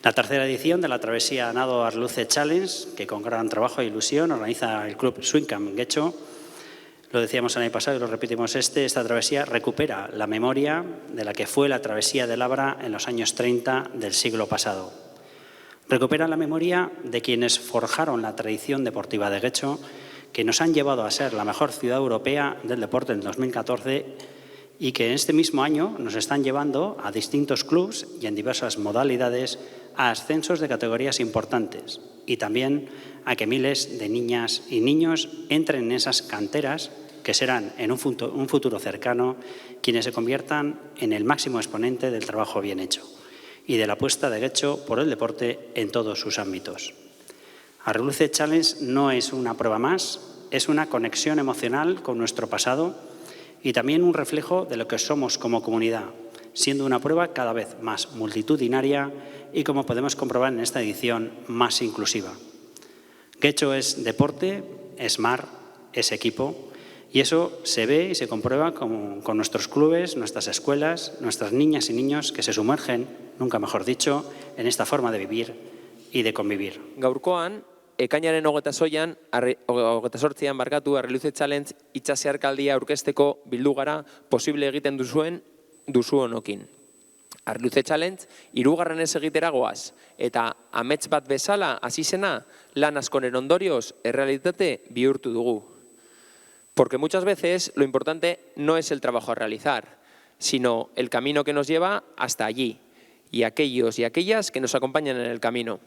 La tercera edición de la travesía Nado Arluce Challenge, que con gran trabajo e ilusión organiza el club Swimcamp Getxo. Lo decíamos el año pasado y lo repetimos esta travesía recupera la memoria de la que fue la travesía del Abra en los años 30 del siglo pasado. Recupera la memoria de quienes forjaron la tradición deportiva de Getxo, que nos han llevado a ser la mejor ciudad europea del deporte en 2014 y que en este mismo año nos están llevando a distintos clubs y en diversas modalidades a ascensos de categorías importantes y también a que miles de niñas y niños entren en esas canteras que serán en un futuro cercano quienes se conviertan en el máximo exponente del trabajo bien hecho y de la apuesta de Getxo por el deporte en todos sus ámbitos. Arluce Challenge no es una prueba más, es una conexión emocional con nuestro pasado y también un reflejo de lo que somos como comunidad, siendo una prueba cada vez más multitudinaria y, como podemos comprobar en esta edición, más inclusiva. Getxo es deporte, es mar, es equipo, y eso se ve y se comprueba con nuestros clubes, nuestras escuelas, nuestras niñas y niños que se sumergen, nunca mejor dicho, en esta forma de vivir y de convivir. Gaurkoan, ekainaren 28an Arluce Challenge itsaserkaldia aurkezteko bildu gara posible egiten duzuonokin. Arluce Challenge hirugarrenez egitera goaz eta amets bat bezala hasi zena lan askoren ondorioz errealitate bihurtu dugu. Porque muchas veces lo importante no es el trabajo a realizar, sino el camino que nos lleva hasta allí y aquellos y aquellas que nos acompañan en el camino.